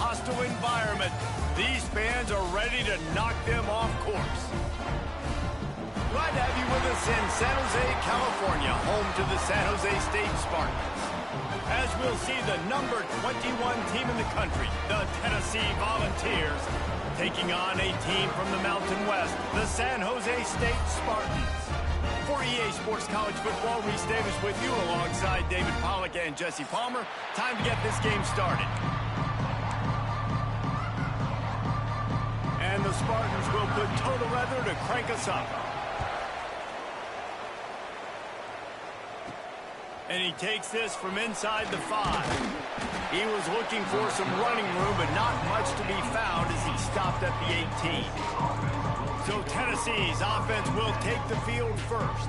hostile environment. These fans are ready to knock them off course. Glad to have you with us in San Jose, California, home to the San Jose State Spartans. As we'll see the number 21 team in the country, the Tennessee Volunteers, taking on a team from the Mountain West, the San Jose State Spartans. For EA Sports College Football, Reese Davis with you alongside David Pollack and Jesse Palmer. Time to get this game started. And the Spartans will put total leather to crank us up. And he takes this from inside the 5. He was looking for some running room, but not much to be found as he stopped at the 18. So Tennessee's offense will take the field first.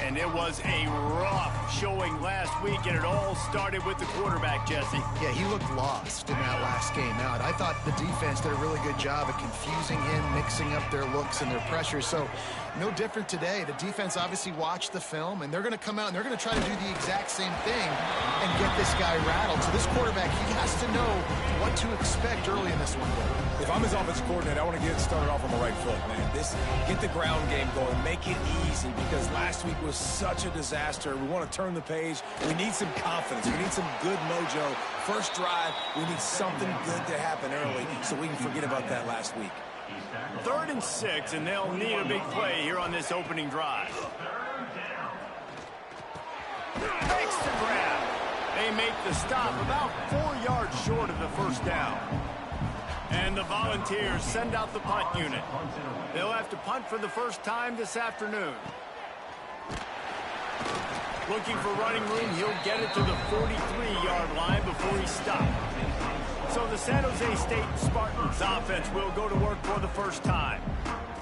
And it was a rough showing last week, and it all started with the quarterback, Jesse. Yeah, he looked lost in that last game out. I thought the defense did a really good job of confusing him, mixing up their looks and their pressure. So no different today. The defense obviously watched the film, and they're going to come out and they're going to try to do the exact same thing and get this guy rattled. So this quarterback, he has to know what to expect early in this one. If I'm his offensive coordinator, I want to get started off on the right foot, man. Get the ground game going, make it easy, because last week was such a disaster. We want to turn the page. We need some confidence. We need some good mojo. First drive, we need something good to happen early so we can forget about that last week. 3rd and 6, and they'll need a big play here on this opening drive. Makes the grab. They make the stop about 4 yards short of the first down. And the Volunteers send out the punt unit. They'll have to punt for the first time this afternoon. Looking for running room, he'll get it to the 43-yard line before he stopped. So the San Jose State Spartans offense will go to work for the first time.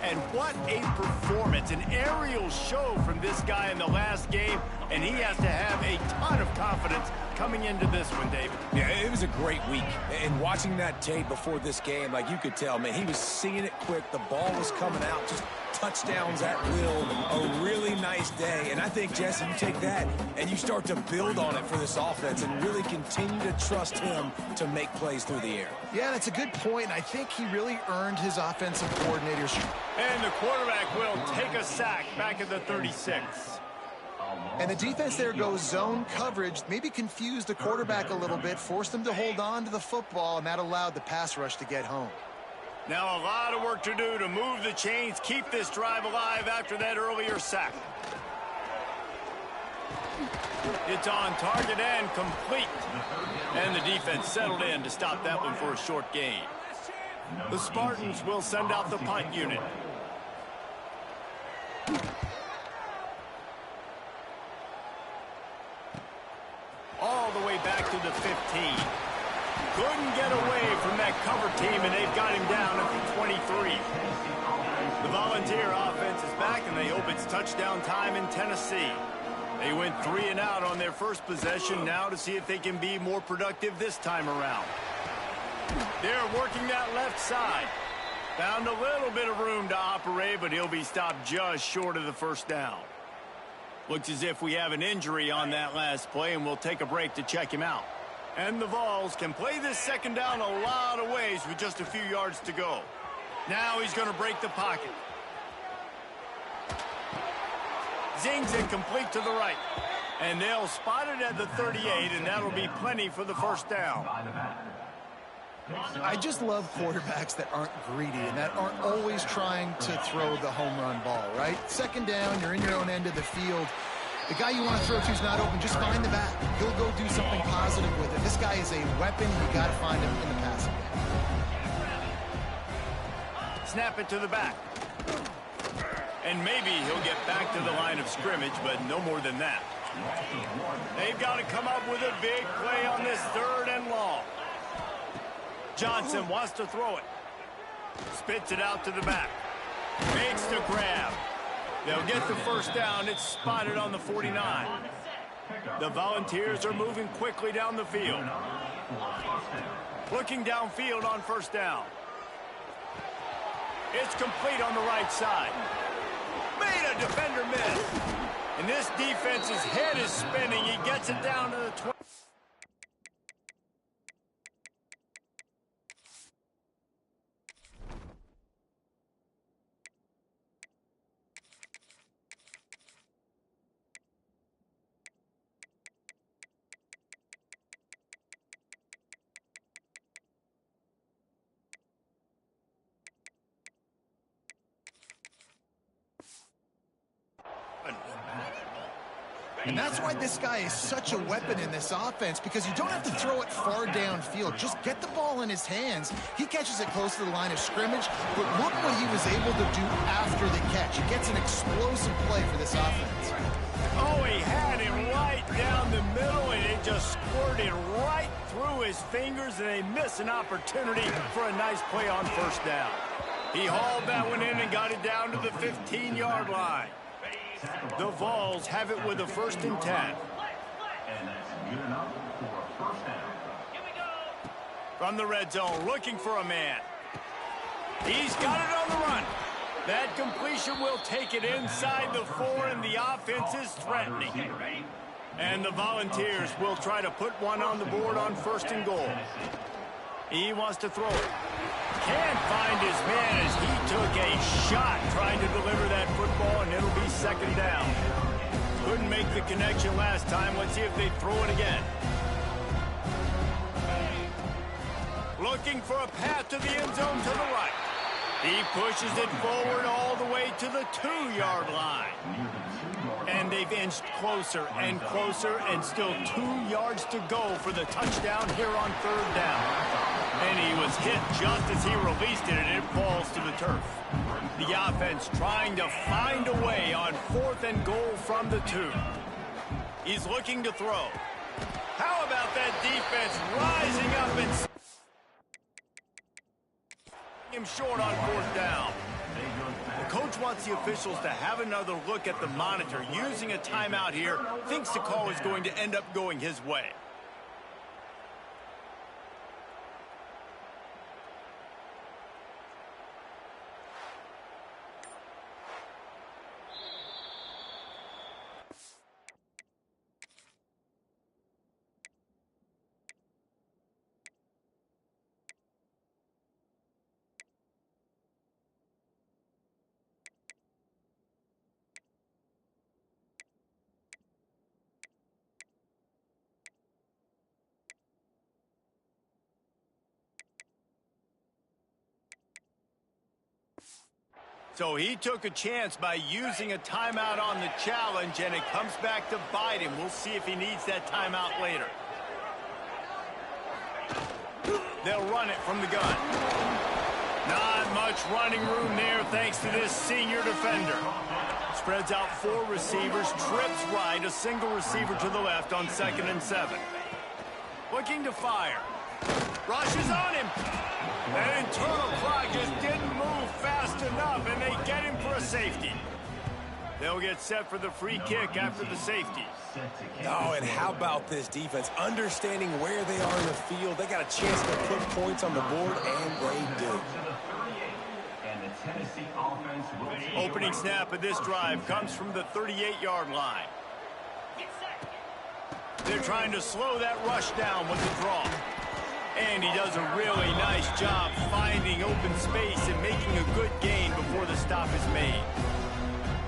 And what a performance, an aerial show from this guy in the last game, and he has to have a ton of confidence coming into this one, David. Yeah, it was a great week. And watching that tape before this game, like, you could tell, man, he was seeing it quick. The ball was coming out, just touchdowns at will. A really nice day. And I think, Jesse, you take that and you start to build on it for this offense and really continue to trust him to make plays through the air. Yeah, that's a good point. And I think he really earned his offensive coordinator's. And the quarterback will take a sack back at the 36. And the defense there goes zone coverage, maybe confused the quarterback a little bit, forced him to hold on to the football, and that allowed the pass rush to get home. Now a lot of work to do to move the chains, keep this drive alive after that earlier sack. It's on target and complete. And the defense settled in to stop that one for a short gain. The Spartans will send out the punt unit. All the way back to the 15. Couldn't get away from that cover team, and they've got him down at the 23. The Volunteer offense is back, and they hope it's touchdown time in Tennessee. They went 3 and out on their first possession, now to see if they can be more productive this time around. They're working that left side. Found a little bit of room to operate, but he'll be stopped just short of the first down. Looks as if we have an injury on that last play, and we'll take a break to check him out. And the Vols can play this second down a lot of ways with just a few yards to go. Now he's going to break the pocket. Zings it complete to the right. And they'll spot it at the 38, and that'll be plenty for the first down. I just love quarterbacks that aren't greedy and that aren't always trying to throw the home run ball, right? Second down, you're in your own end of the field. The guy you want to throw to is not open. Just find the back. He'll go do something positive with it. This guy is a weapon. You got to find him in the passing game. Snap it to the back. And maybe he'll get back to the line of scrimmage, but no more than that. They've got to come up with a big play on this 3rd and long. Johnson wants to throw it. Spits it out to the back. Makes the grab. They'll get the first down. It's spotted on the 49. The Volunteers are moving quickly down the field. Looking downfield on first down. It's complete on the right side. Made a defender miss. And this defense's head is spinning. He gets it down to the 20. And that's why this guy is such a weapon in this offense, because you don't have to throw it far downfield. Just get the ball in his hands. He catches it close to the line of scrimmage, but look what he was able to do after the catch. He gets an explosive play for this offense. Oh, he had it right down the middle, and it just squirted right through his fingers, and they miss an opportunity for a nice play on first down. He hauled that one in and got it down to the 15-yard line. The Vols have it with a 1st and 10. And that's good enough for a first down. From the red zone, looking for a man. He's got it on the run. That completion will take it inside the 4, and the offense is threatening. And the Volunteers will try to put one on the board on 1st and goal. He wants to throw it. Can't find his man as he took a shot trying to deliver that football, and it'll be 2nd down. Couldn't make the connection last time. Let's see if they throw it again. Looking for a path to the end zone to the right. He pushes it forward all the way to the 2-yard line. And they've inched closer and closer, and still 2 yards to go for the touchdown here on 3rd down. And he was hit just as he released it, and it falls to the turf. The offense trying to find a way on 4th and goal from the 2. He's looking to throw. How about that defense rising up and him short on 4th down? The coach wants the officials to have another look at the monitor. Using a timeout here, thinks the call is going to end up going his way. So he took a chance by using a timeout on the challenge, and it comes back to bite him. We'll see if he needs that timeout later. They'll run it from the gun. Not much running room there thanks to this senior defender. Spreads out 4 receivers, trips right, a single receiver to the left on 2nd and 7. Looking to fire. Rushes on him. That internal clock just didn't move fast enough, and they get him for a safety. They'll get set for the free kick after the safety. Oh, and how about this defense? Understanding where they are in the field. They got a chance to put points on the board, and they do. Opening snap of this drive comes from the 38-yard line. They're trying to slow that rush down with the draw. And he does a really nice job finding open space and making a good gain before the stop is made.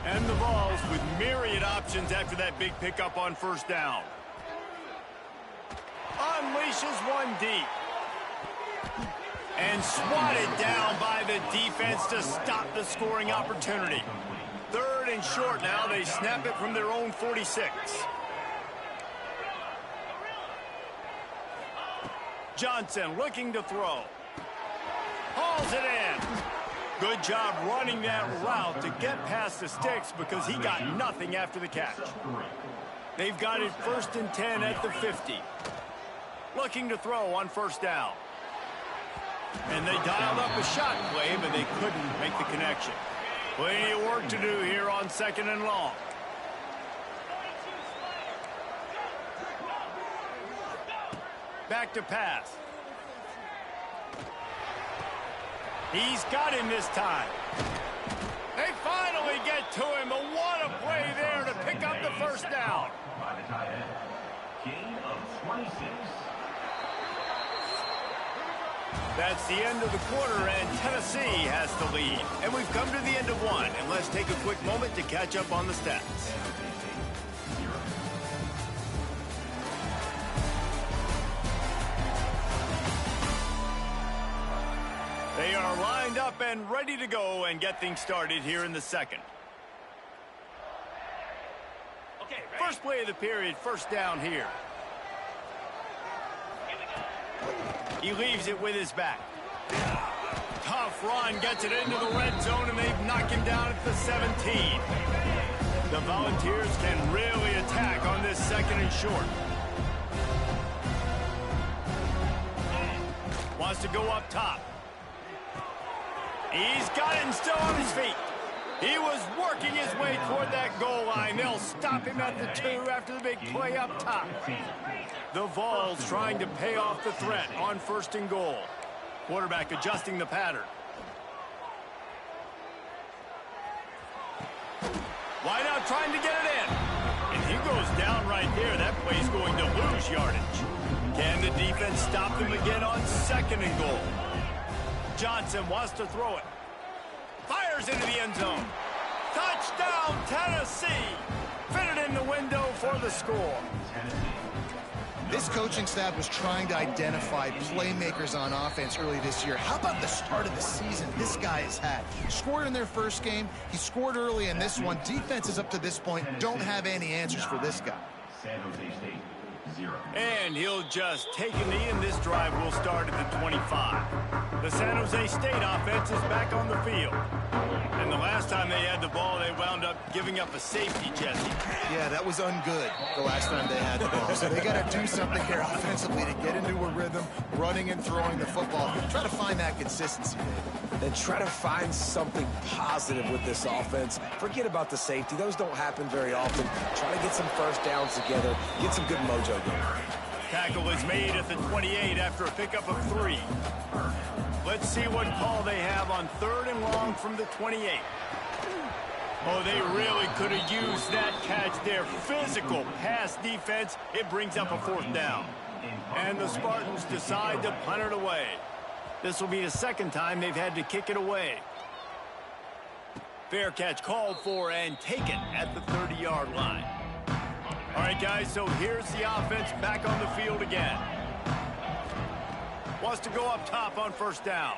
And the Vols with myriad options after that big pickup on 1st down. Unleashes one deep. And swatted down by the defense to stop the scoring opportunity. 3rd and short now. They snap it from their own 46. Johnson looking to throw. Hauls it in. Good job running that route to get past the sticks because he got nothing after the catch. They've got it 1st and 10 at the 50. Looking to throw on 1st down. And they dialed up a shot play, but they couldn't make the connection. Plenty of work to do here on 2nd and long. Back to pass. He's got him this time. They finally get to him, but what a play there to pick up the 1st down. By the tight end. Gain of 26. That's the end of the quarter, and Tennessee has the lead. And we've come to the end of one, and let's take a quick moment to catch up on the stats. They are lined up and ready to go and get things started here in the 2nd. First play of the period, first down here. He leaves it with his back. Tough run, gets it into the red zone, and they've knocked him down at the 17. The Volunteers can really attack on this second and short. Wants to go up top. He's got it and still on his feet. He was working his way toward that goal line. They'll stop him at the 2 after the big play up top. The Vols trying to pay off the threat on first and goal. Quarterback adjusting the pattern. Wide out trying to get it in. And he goes down right there. That play's going to lose yardage. Can the defense stop them again on second and goal? Johnson wants to throw it. Fires into the end zone. Touchdown, Tennessee. Fitted in the window for the score. This coaching staff was trying to identify playmakers on offense early this year. How about the start of the season this guy has had? Scored in their first game. He scored early in this one. Defenses up to this point don't have any answers for this guy. San Jose State, 0. And he'll just take a knee, and this drive will start at the 25. The San Jose State offense is back on the field. And the last time they had the ball, they wound up giving up a safety, Jesse. Yeah, that was ungood the last time they had the ball. So they got to do something here offensively to get into a rhythm, running and throwing the football. Try to find that consistency, David. Then try to find something positive with this offense. Forget about the safety. Those don't happen very often. Try to get some first downs together. Get some good mojo going. Tackle is made at the 28 after a pickup of 3. Let's see what call they have on third and long from the 28. Oh, they really could have used that catch there. Physical pass defense. It brings up a fourth down. And the Spartans decide to punt it away. This will be the second time they've had to kick it away. Fair catch called for and taken at the 30-yard line. All right, guys, so here's the offense back on the field again. Wants to go up top on first down.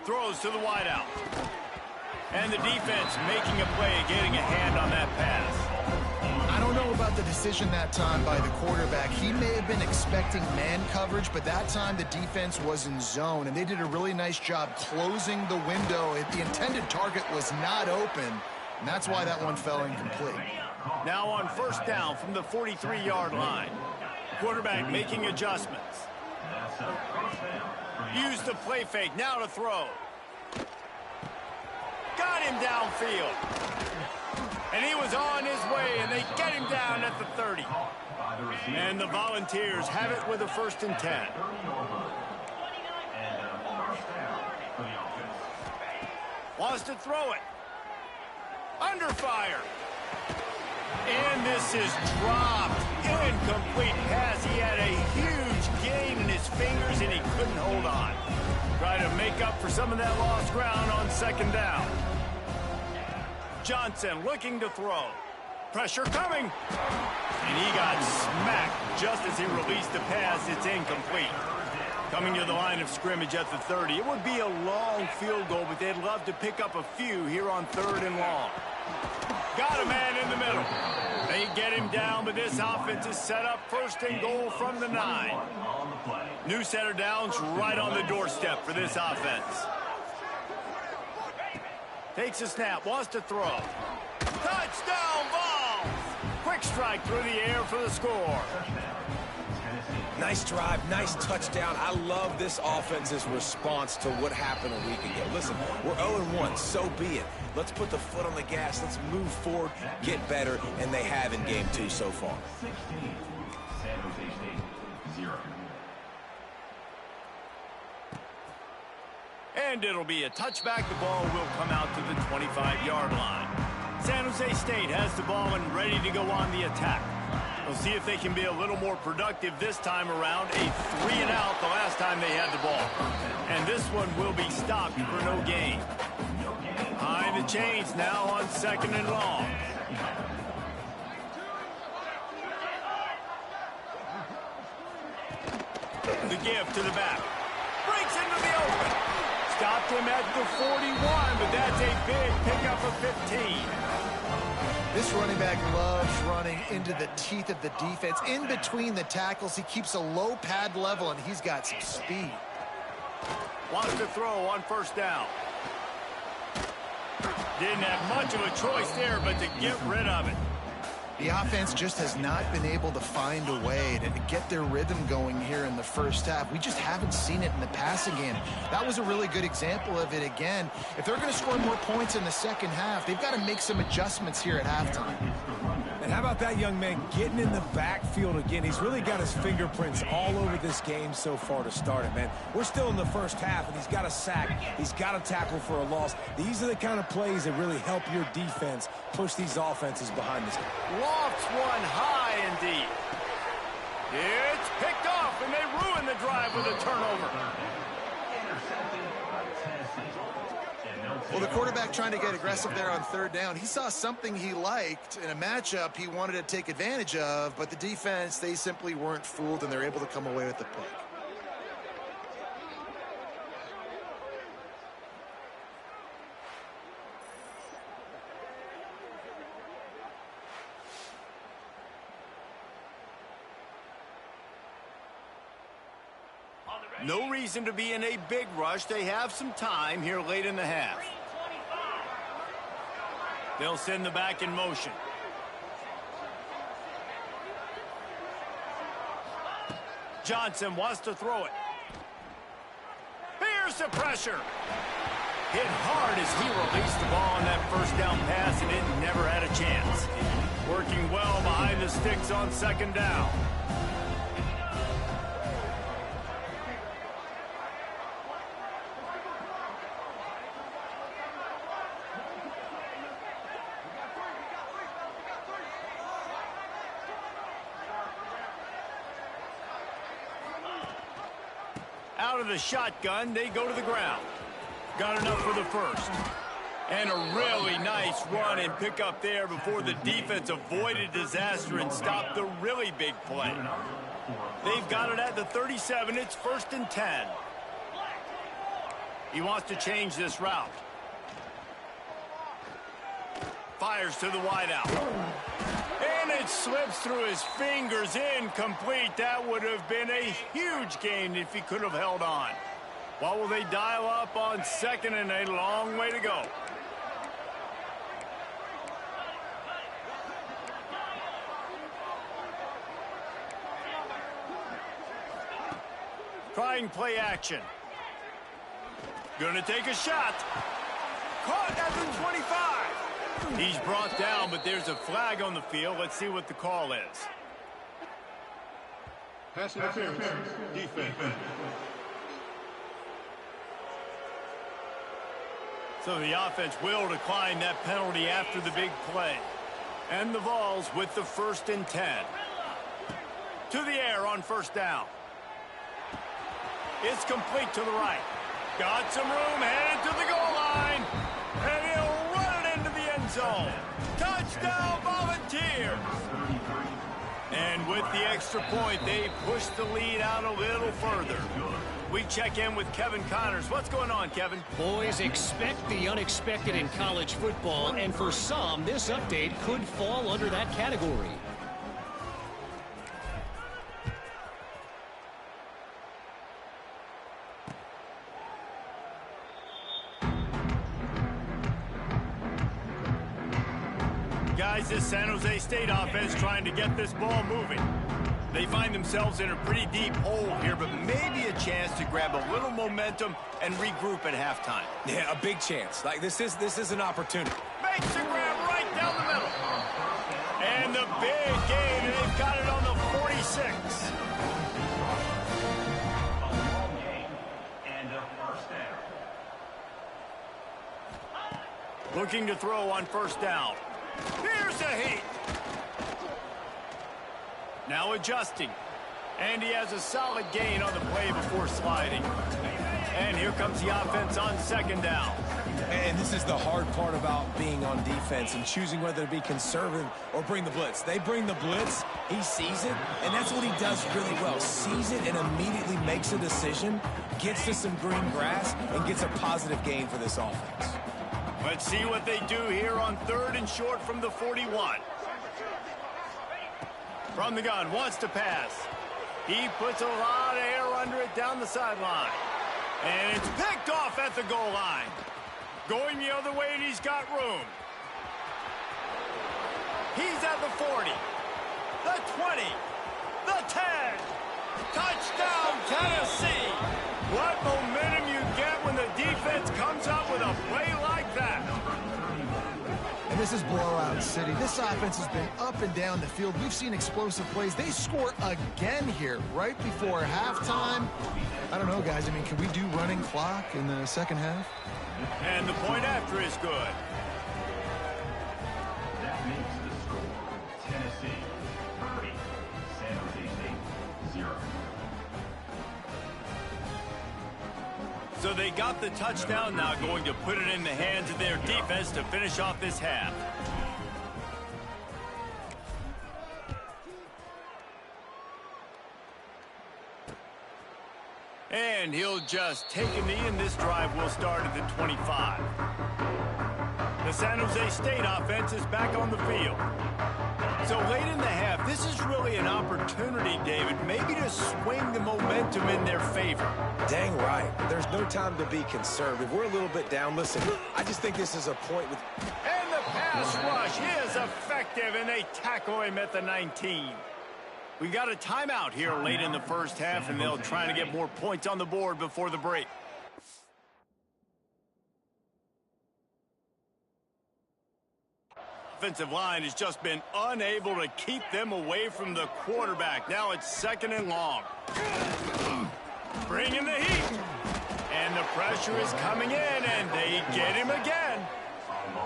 Throws to the wideout. And the defense making a play, getting a hand on that pass. I don't know about the decision that time by the quarterback. He may have been expecting man coverage, but that time the defense was in zone, and they did a really nice job closing the window. The intended target was not open, and that's why that one fell incomplete. Now on first down from the 43-yard line. Quarterback making adjustments. Use the play fake, now to throw. Got him downfield. And he was on his way, and they get him down at the 30. And the Volunteers have it with a 1st and 10. Wants to throw it. Under fire. And this is dropped. Incomplete pass. He had a huge gain in his fingers, and he couldn't hold on. Try to make up for some of that lost ground on second down. Johnson looking to throw. Pressure coming. And he got smacked just as he released the pass. It's incomplete. Coming to the line of scrimmage at the 30. It would be a long field goal, but they'd love to pick up a few here on third and long. Got a man in the middle. They get him down, but this offense is set up 1st and goal from the 9. New set of downs right on the doorstep for this offense. Takes a snap, wants to throw. Touchdown, Vols! Quick strike through the air for the score. Nice drive, nice touchdown. I love this offense's response to what happened a week ago. Listen, we're 0-1, so be it. Let's put the foot on the gas. Let's move forward, get better, and they have in game 2 so far. 16, San Jose State, 0. And it'll be a touchback. The ball will come out to the 25-yard line. San Jose State has the ball and ready to go on the attack. We'll see if they can be a little more productive this time around. A 3-and-out the last time they had the ball. And this one will be stopped for no gain. Behind the chains now on 2nd and long. The give to the back. Breaks into the open. Stopped him at the 41, but that's a big pickup of 15. This running back loves running into the teeth of the defense. In between the tackles, he keeps a low pad level, and he's got some speed. Wants to throw on first down. Didn't have much of a choice there, but to get rid of it. The offense just has not been able to find a way to get their rhythm going here in the first half. We just haven't seen it in the passing game. That was a really good example of it again. If they're going to score more points in the second half, they've got to make some adjustments here at halftime. And how about that young man getting in the backfield again? He's really got his fingerprints all over this game so far to start it, man. We're still in the first half, and he's got a sack. He's got a tackle for a loss. These are the kind of plays that really help your defense push these offenses behind this. Lofts one high and deep. It's picked off, and they ruin the drive with a turnover. Well, the quarterback trying to get aggressive there on third down. He saw something he liked in a matchup he wanted to take advantage of, but the defense, they simply weren't fooled, and they're able to come away with the pick. No reason to be in a big rush. They have some time here late in the half. They'll send the back in motion. Johnson wants to throw it. Here's the pressure. Hit hard as he released the ball on that first down pass, and it never had a chance. Working well behind the sticks on second down. Out of the shotgun, they go to the ground. Got enough for the first. And a really nice run and pick up there before the defense avoided disaster and stopped the really big play. They've got it at the 37. It's 1st and 10. He wants to change this route. Fires to the wideout. And it slips through his fingers, incomplete. That would have been a huge gain if he could have held on. What will they dial up on second and a long way to go? Trying play action. Gonna take a shot. Caught at the 25. He's brought down, but there's a flag on the field. Let's see what the call is. Pass interference. Defense. So the offense will decline that penalty after the big play. And the Vols with the 1st and 10. To the air on first down. It's complete to the right. Got some room, headed to the goal line. And he'll run it into the end zone. Touchdown, Volunteers. And with the extra point, they push the lead out a little further. We check in with Kevin Connors. What's going on, Kevin? Boys, expect the unexpected in college football, and for some, this update could fall under that category. Guys, this San Jose State offense trying to get this ball moving. They find themselves in a pretty deep hole here, but maybe a chance to grab a little momentum and regroup at halftime. Yeah, a big chance. Like, this is an opportunity. Makes a grab right down the middle. And the big gain, and they've got it on the 46. And a first down. Looking to throw on first down. Here's a heat. Now adjusting. And he has a solid gain on the play before sliding. And here comes the offense on second down. And this is the hard part about being on defense and choosing whether to be conservative or bring the blitz. They bring the blitz, he sees it, and that's what he does really well. Sees it and immediately makes a decision, gets to some green grass, and gets a positive gain for this offense. Let's see what they do here on 3rd and short from the 41. From the gun, wants to pass. He puts a lot of air under it down the sideline. And it's picked off at the goal line. Going the other way, and he's got room. He's at the 40, the 20, the 10. Touchdown, Tennessee. What momentum you get when the defense comes up with a play like that. And this is blowout city. This offense has been up and down the field. We've seen explosive plays. They score again here right before halftime. I don't know, guys. I mean, can we do running clock in the second half? And the point after is good. That makes the score Tennessee 30, San Jose State 0. So they got the touchdown, now going to put it in the hands of their defense to finish off this half. And he'll just take a knee, and this drive will start at the 25. The San Jose State offense is back on the field. So late in the half, this is really an opportunity, David, maybe to swing the momentum in their favor. Dang right. There's no time to be conservative. We're a little bit down. Listen, I just think this is a point with... And the pass rush is effective, and they tackle him at the 19. We got a timeout here late in the first half, and they'll try to get more points on the board before the break. Offensive line has just been unable to keep them away from the quarterback. Now it's 2nd and long. Bring in the heat. And the pressure is coming in, and they get him again.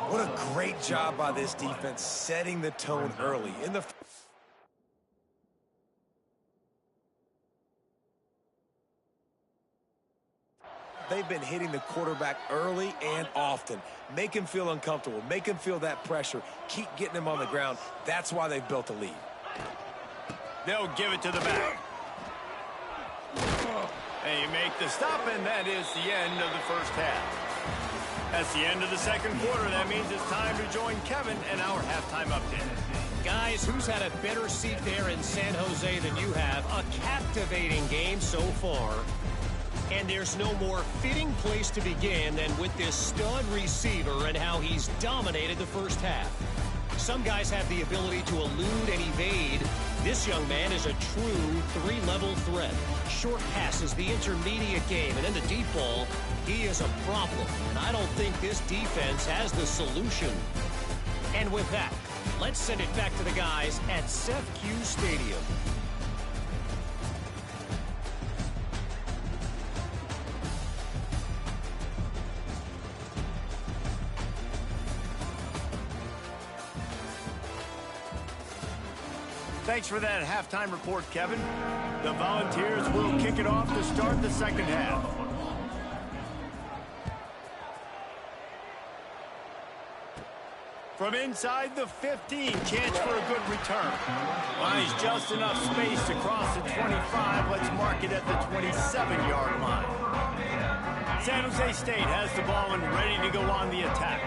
What a great job by this defense setting the tone early. In the... They've been hitting the quarterback early and often. Make him feel uncomfortable. Make him feel that pressure. Keep getting him on the ground. That's why they've built a lead. They'll give it to the back. They make the stop, and that is the end of the first half. That's the end of the second quarter. That means it's time to join Kevin and our halftime update. Guys, who's had a better seat there in San Jose than you have? A captivating game so far. And there's no more fitting place to begin than with this stud receiver and how he's dominated the first half. Some guys have the ability to elude and evade. This young man is a true 3-level threat. Short passes, the intermediate game, and then the deep ball, he is a problem. And I don't think this defense has the solution. And with that, let's send it back to the guys at Seth Q Stadium. Thanks for that halftime report, Kevin. The Volunteers will kick it off to start the second half. From inside the 15, chance for a good return. Finds just enough space to cross the 25. Let's mark it at the 27-yard line. San Jose State has the ball and ready to go on the attack.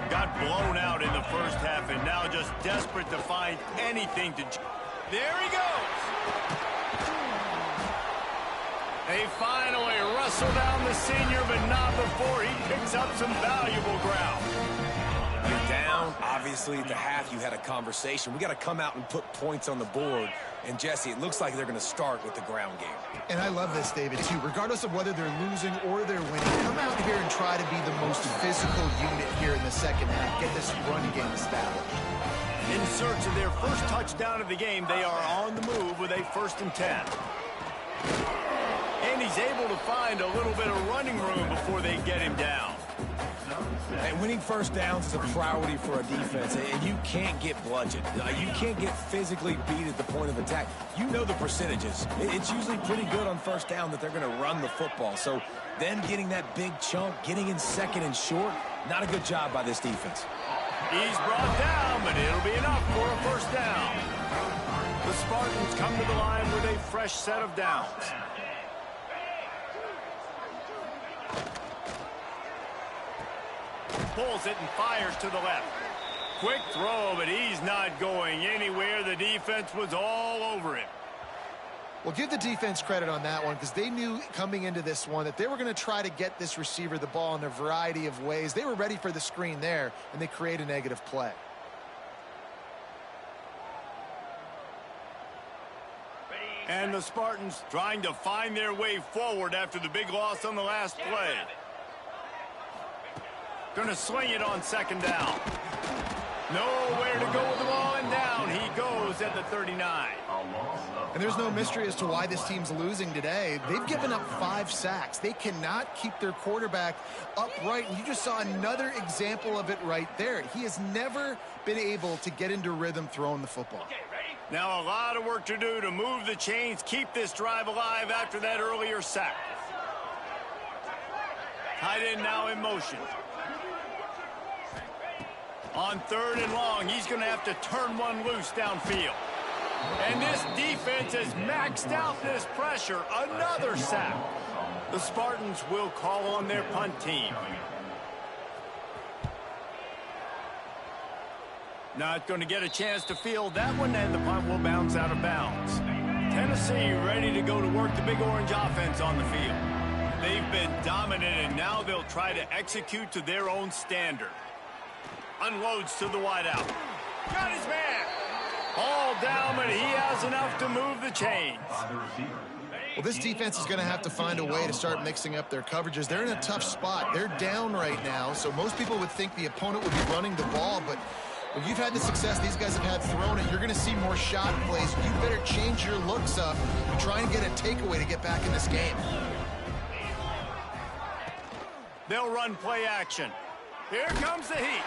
Got blown out in the first half and now just desperate to find anything to... There he goes. They finally wrestle down the senior, but not before he picks up some valuable ground. You're down. Obviously, at the half, you had a conversation. We got to come out and put points on the board. And, Jesse, it looks like they're going to start with the ground game. And I love this, David, too. Regardless of whether they're losing or they're winning, come out here and try to be the most physical unit here in the second half. Get this run game established. In search of their first touchdown of the game, they are on the move with a 1st and 10. And he's able to find a little bit of running room before they get him down. And winning first downs is a priority for a defense, and you can't get bludgeoned. You can't get physically beat at the point of attack. You know the percentages. It's usually pretty good on first down that they're going to run the football. So then getting that big chunk, getting in 2nd and short, not a good job by this defense. He's brought down, but it'll be enough for a 1st down. The Spartans come to the line with a fresh set of downs. pulls it and fires to the left. Quick throw, but he's not going anywhere. The defense was all over him. Well, give the defense credit on that one because they knew coming into this one that they were going to try to get this receiver the ball in a variety of ways. They were ready for the screen there, and they create a negative play. And the Spartans trying to find their way forward after the big loss on the last play. Going to sling it on second down. Nowhere to go with the ball, and down he goes at the 39. And there's no mystery as to why this team's losing today. They've given up 5 sacks. They cannot keep their quarterback upright. And you just saw another example of it right there. He has never been able to get into rhythm throwing the football. Now a lot of work to do to move the chains, keep this drive alive after that earlier sack. Tight end now in motion. On 3rd and long, he's going to have to turn one loose downfield. And this defense has maxed out this pressure. Another sack. The Spartans will call on their punt team. Not going to get a chance to field that one, and the punt will bounce out of bounds. Tennessee ready to go to work the Big Orange offense on the field. They've been dominant, and now they'll try to execute to their own standard. Unloads to the wideout. Got his man. All down, but he has enough to move the chains. Well, this defense is going to have to find a way to start mixing up their coverages. They're in a tough spot. They're down right now, so most people would think the opponent would be running the ball, but when you've had the success these guys have had throwing it, you're going to see more shot plays. You better change your looks up and try and get a takeaway to get back in this game. They'll run play action. Here comes the heat.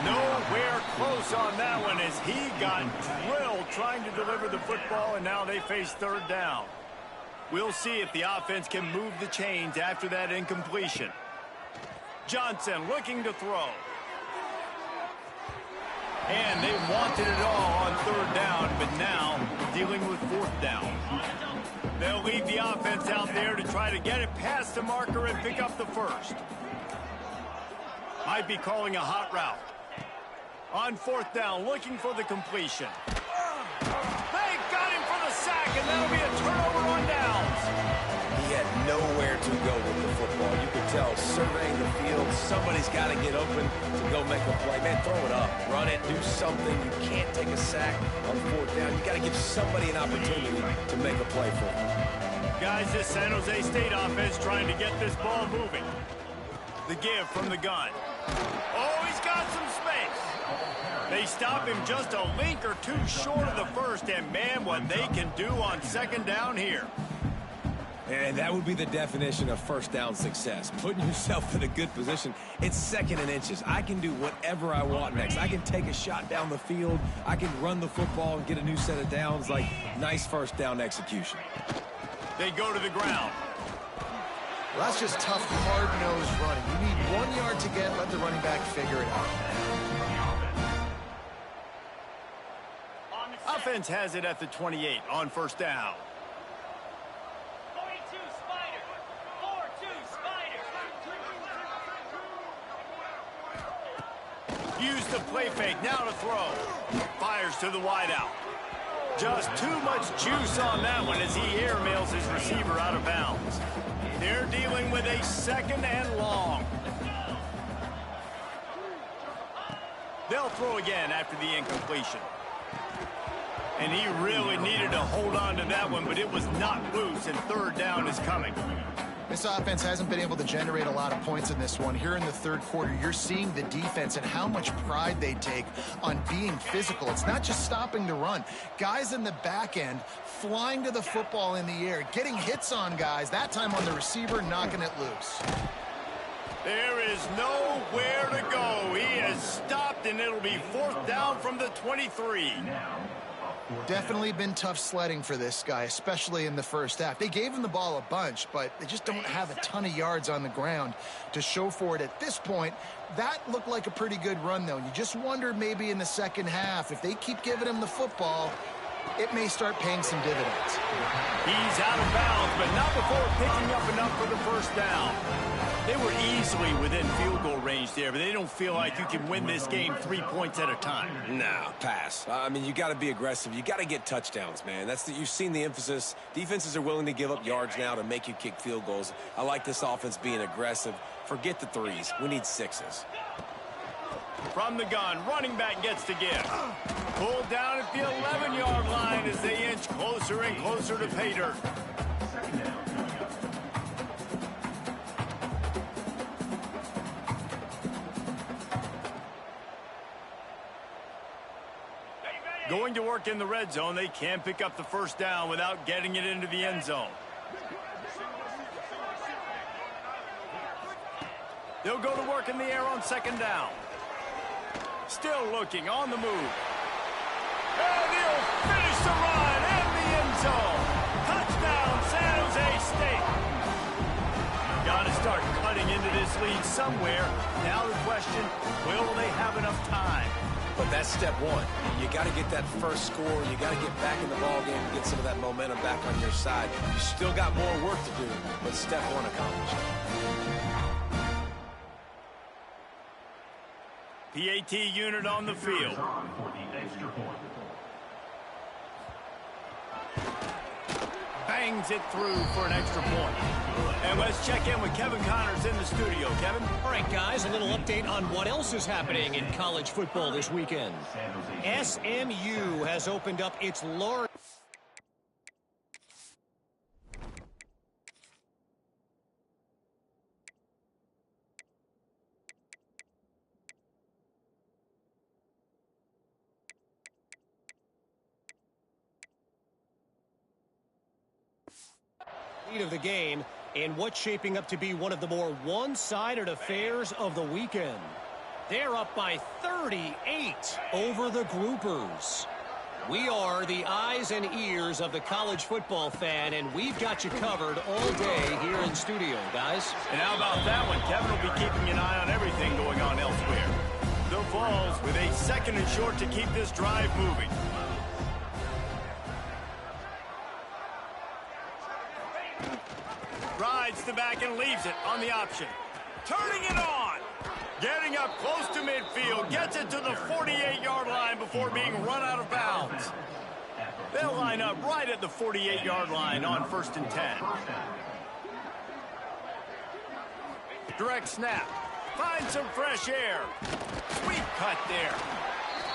Nowhere close on that one as he got drilled trying to deliver the football, and now they face 3rd down. We'll see if the offense can move the chains after that incompletion. Johnson looking to throw. And they wanted it all on 3rd down, but now dealing with 4th down. They'll leave the offense out there to try to get it past the marker and pick up the first. Might be calling a hot route. On 4th down, looking for the completion. They got him for the sack, and that'll be a turnover on downs. He had nowhere to go with the football. You could tell, surveying the field, somebody's got to get open to go make a play. Man, throw it up, run it, do something. You can't take a sack on 4th down. You got to give somebody an opportunity to make a play for him. Guys, this San Jose State offense trying to get this ball moving. The give from the gun. Oh, he's got some space. They stop him just a link or two short of the first, and man, what they can do on 2nd down here. And that would be the definition of 1st down success. Putting yourself in a good position. It's 2nd and inches. I can do whatever I want next. I can take a shot down the field. I can run the football and get a new set of downs. Like, nice 1st down execution. They go to the ground. Well, that's just tough, hard-nosed running. You need 1 yard to get, let the running back figure it out. Offense has it at the 28 on 1st down. 42 Spider. 4-2 Spider. Use the play fake, now to throw. Fires to the wideout. Just too much juice on that one as he airmails his receiver out of bounds. They're dealing with a 2nd and long. They'll throw again after the incompletion. And he really needed to hold on to that one, but it was not loose, and 3rd down is coming. This offense hasn't been able to generate a lot of points in this one. Here in the 3rd quarter, you're seeing the defense and how much pride they take on being physical. It's not just stopping the run. Guys in the back end flying to the football in the air, getting hits on guys, that time on the receiver, knocking it loose. There is nowhere to go. He has stopped, and it'll be 4th down from the 23. Definitely been tough sledding for this guy, especially in the first half. They gave him the ball a bunch, but they just don't have a ton of yards on the ground to show for it at this point. That looked like a pretty good run, though. You just wonder maybe in the second half, if they keep giving him the football, it may start paying some dividends. He's out of bounds, but not before picking up enough for the 1st down. They were easily within field goal range there, but they don't feel like you can win this game 3 points at a time. Nah, pass. I mean, you got to be aggressive. You got to get touchdowns, man. You've seen the emphasis. Defenses are willing to give up yards now to make you kick field goals. I like this offense being aggressive. Forget the threes. We need sixes. From the gun, running back gets to give. Pulled down at the 11-yard line as they inch closer and closer to pay dirt. Going to work in the red zone, they can't pick up the first down without getting it into the end zone. They'll go to work in the air on second down. Still looking, on the move. And he'll finish the run in the end zone. Touchdown, San Jose State. Got to start cutting into this lead somewhere. Now the question, will they have enough time? But that's step one. You got to get that first score. You got to get back in the ball game and get some of that momentum back on your side. You still got more work to do, but step one accomplished. PAT unit on the field. Bangs it through for an extra point. And let's check in with Kevin Connors in the studio. Kevin? All right, guys, a little update on what else is happening in college football this weekend. SMU has opened up its large... of the game in what's shaping up to be one of the more one-sided affairs of the weekend. They're up by 38 over the Groupers. We are the eyes and ears of the college football fan, and we've got you covered all day here in studio, guys. And how about that one? Kevin will be keeping an eye on everything going on elsewhere. The Vols with a second and short to keep this drive moving. Rides the back and leaves it on the option. Turning it on. Getting up close to midfield. Gets it to the 48-yard line before being run out of bounds. They'll line up right at the 48-yard line on 1st and 10. Direct snap. Find some fresh air. Sweet cut there.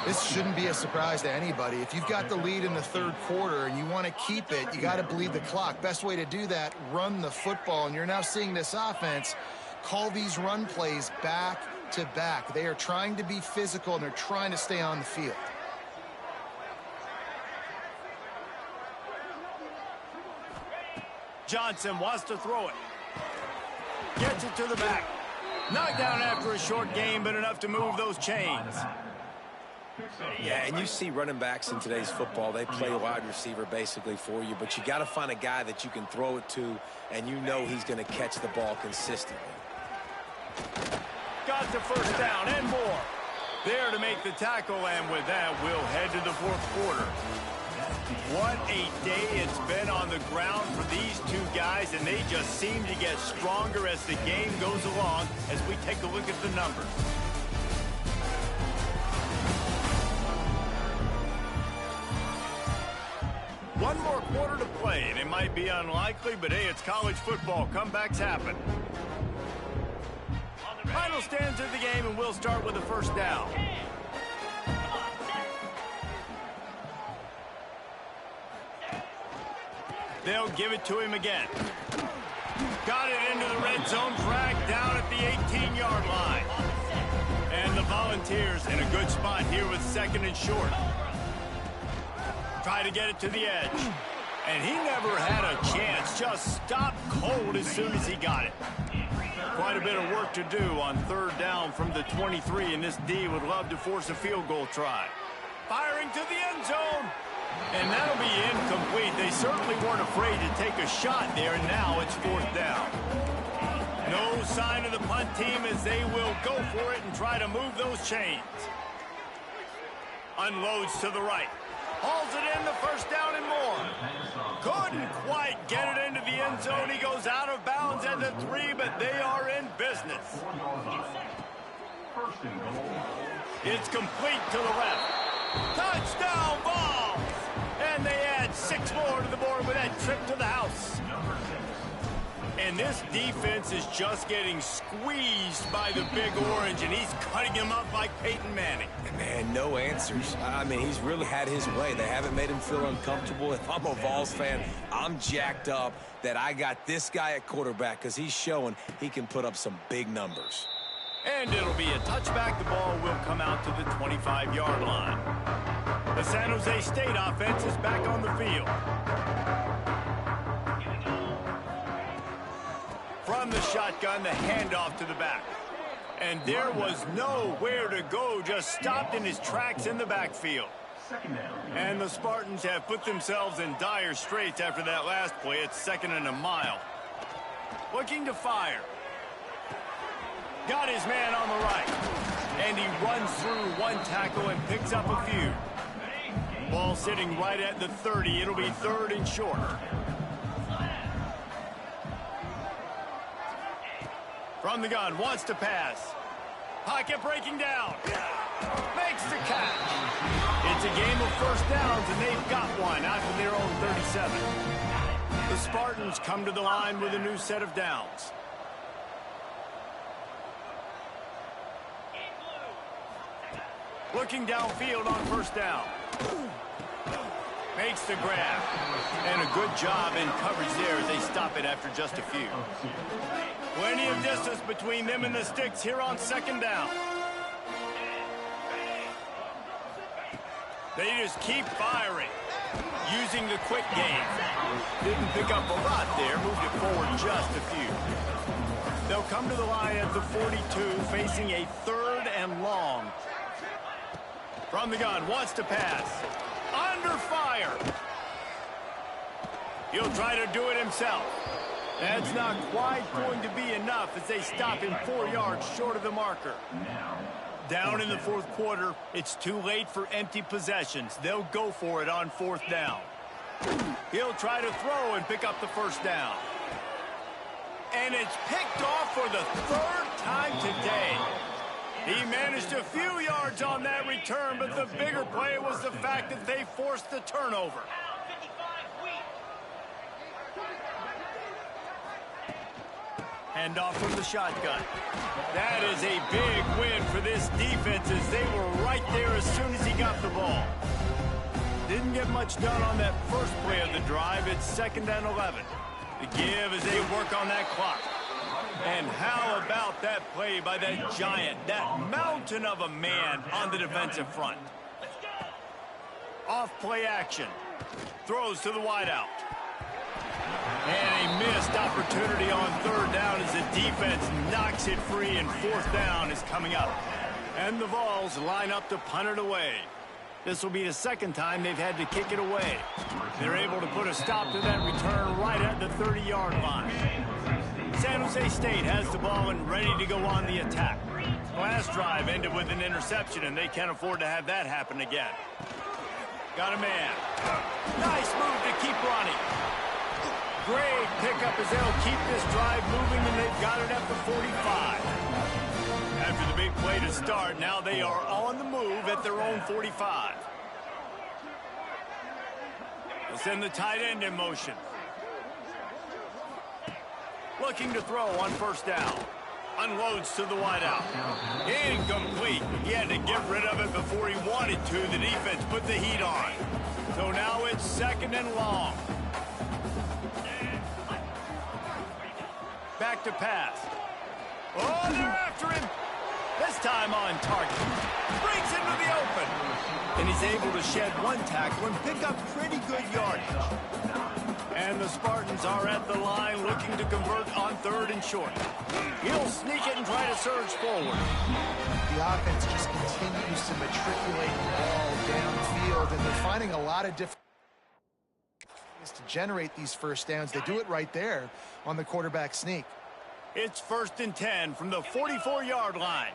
This shouldn't be a surprise to anybody. If you've got the lead in the third quarter and you want to keep it, you got to bleed the clock. Best way to do that, run the football. And you're now seeing this offense call these run plays back to back. They are trying to be physical, and they're trying to stay on the field. Johnson wants to throw it. Gets it to the back. Knocked down after a short game, but enough to move those chains. Yeah, and you see running backs in today's football, they play wide receiver basically for you, but you got to find a guy that you can throw it to, and you know he's going to catch the ball consistently. Got the first down and more. There to make the tackle, and with that, we'll head to the fourth quarter. What a day it's been on the ground for these two guys, and they just seem to get stronger as the game goes along as we take a look at the numbers. One more quarter to play, and it might be unlikely, but hey, it's college football. Comebacks happen. Final stands of the game, and we'll start with the first down. They'll give it to him again. Got it into the red zone, dragged down at the 18-yard line. And the Volunteers in a good spot here with second and short. Try to get it to the edge. And he never had a chance. Just stopped cold as soon as he got it. Quite a bit of work to do on third down from the 23, and this D would love to force a field goal try. Firing to the end zone. And that'll be incomplete. They certainly weren't afraid to take a shot there, and now it's fourth down. No sign of the punt team as they will go for it and try to move those chains. Unloads to the right. Hauls it in, the first down and more. Couldn't quite get it into the end zone. He goes out of bounds at the 3, but they are in business. 4-yard line. First and goal. It's complete to the left. Touchdown ball! And they add 6 more to the board with that trip to the house. Number 6. And this defense is just getting squeezed by the Big Orange, and he's cutting him up like Peyton Manning. Man, no answers. I mean, he's really had his way. They haven't made him feel uncomfortable. If I'm a Vols fan, I'm jacked up that I got this guy at quarterback because he's showing he can put up some big numbers. And it'll be a touchback. The ball will come out to the 25-yard line. The San Jose State offense is back on the field. From the shotgun, the handoff to the back. And there was nowhere to go, just stopped in his tracks in the backfield. Second down. And the Spartans have put themselves in dire straits after that last play. It's 2nd and a mile. Looking to fire. Got his man on the right. And he runs through 1 tackle and picks up a few. Ball sitting right at the 30. It'll be 3rd and short. From the gun, wants to pass. Pocket breaking down. Makes the catch. It's a game of first downs, and they've got one out of their own 37. The Spartans come to the line with a new set of downs. Looking downfield on first down. Makes the grab. And a good job in coverage there as they stop it after just a few. Plenty of distance between them and the sticks here on 2nd down. They just keep firing, using the quick game. Didn't pick up a lot there, moved it forward just a few. They'll come to the line at the 42, facing a 3rd and long. From the gun, wants to pass. Under fire. He'll try to do it himself. That's not quite going to be enough as they stop him 4 yards short of the marker. Down in the 4th quarter, it's too late for empty possessions. They'll go for it on 4th down. He'll try to throw and pick up the 1st down. And it's picked off for the 3rd time today. He managed a few yards on that return, but the bigger play was the fact that they forced the turnover. Handoff from the shotgun. That is a big win for this defense as they were right there as soon as he got the ball. Didn't get much done on that first play of the drive. It's 2nd and 11. The give as they work on that clock. And how about that play by that giant, that mountain of a man on the defensive front? Off play action. Throws to the wideout. And a missed opportunity on 3rd down as the defense knocks it free, and 4th down is coming up. And the Vols line up to punt it away. This will be the 2nd time they've had to kick it away. They're able to put a stop to that return right at the 30-yard line. San Jose State has the ball and ready to go on the attack. Last drive ended with an interception, and they can't afford to have that happen again. Got a man. Nice move to keep running. Great pickup as they'll keep this drive moving, and they've got it at the 45. After the big play to start, now they are on the move at their own 45. They'll send the tight end in motion. Looking to throw on 1st down. Unloads to the wideout. Incomplete. He had to get rid of it before he wanted to. The defense put the heat on. So now it's 2nd and long. Back to pass. Oh, they're after him. This time on target. Breaks into the open. And he's able to shed 1 tackle and pick up pretty good yardage. And the Spartans are at the line looking to convert on 3rd and short. He'll sneak it and try to surge forward. The offense just continues to matriculate the ball downfield, and they're finding a lot of different ways to generate these 1st downs. They do it right there on the quarterback sneak. It's 1st and 10 from the 44-yard line.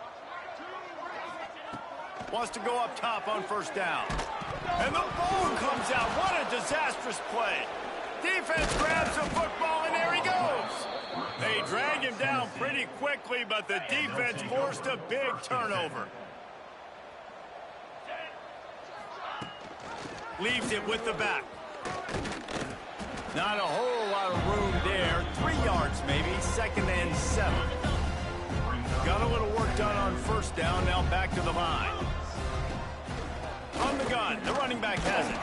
Wants to go up top on 1st down. And the ball comes out. What a disastrous play. Defense grabs the football, and there he goes. They drag him down pretty quickly, but the defense forced a big turnover. Leaves it with the back. Not a whole lot of room there. 3 yards maybe, 2nd and 7. Got a little work done on first down, now back to the line. On the gun, the running back has it.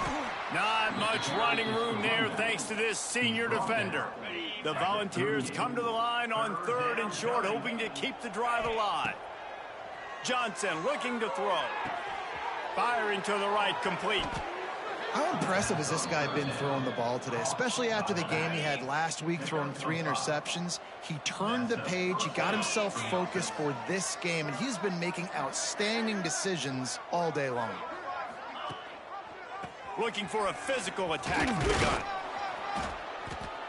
Not much running room there thanks to this senior defender. The Volunteers come to the line on 3rd and short, hoping to keep the drive alive. Johnson looking to throw. Firing to the right, complete. How impressive has this guy been throwing the ball today, especially after the game he had last week throwing 3 interceptions. He turned the page, he got himself focused for this game, and he's been making outstanding decisions all day long. Looking for a physical attack from the gun.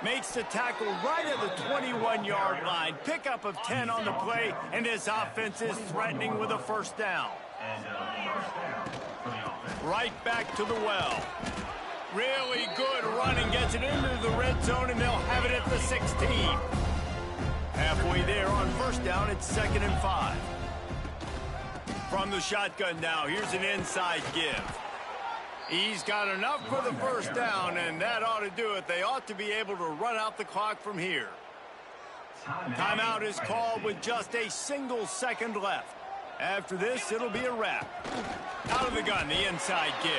Makes the tackle right at the 21-yard line. Pickup of 10 on the play, and his offense is threatening with a first down. Right back to the well. Really good running. Gets it into the red zone, and they'll have it at the 16. Halfway there on first down, it's 2nd and 5. From the shotgun now, here's an inside give. He's got enough for the first down, and that ought to do it. They ought to be able to run out the clock from here. Timeout is called with just a single second left. After this, it'll be a wrap. Out of the gun, the inside give.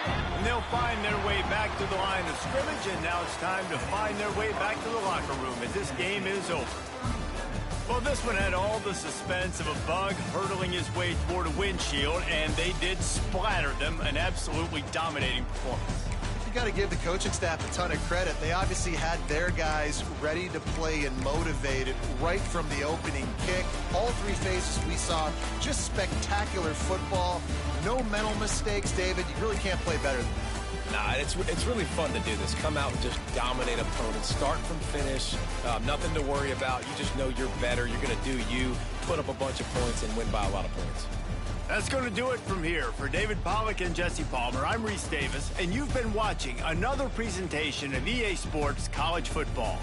And they'll find their way back to the line of scrimmage, and now it's time to find their way back to the locker room as this game is over. Well, this one had all the suspense of a bug hurtling his way toward a windshield, and they did splatter them. An absolutely dominating performance. You got to give the coaching staff a ton of credit. They obviously had their guys ready to play and motivated right from the opening kick. All 3 phases we saw, just spectacular football. No mental mistakes, David. You really can't play better than that. Nah, it's really fun to do this. Come out and just dominate opponents. Start from finish. Nothing to worry about. You just know you're better. You're going to do you, put up a bunch of points, and win by a lot of points. That's going to do it from here. For David Pollack and Jesse Palmer, I'm Reese Davis, and you've been watching another presentation of EA Sports College Football.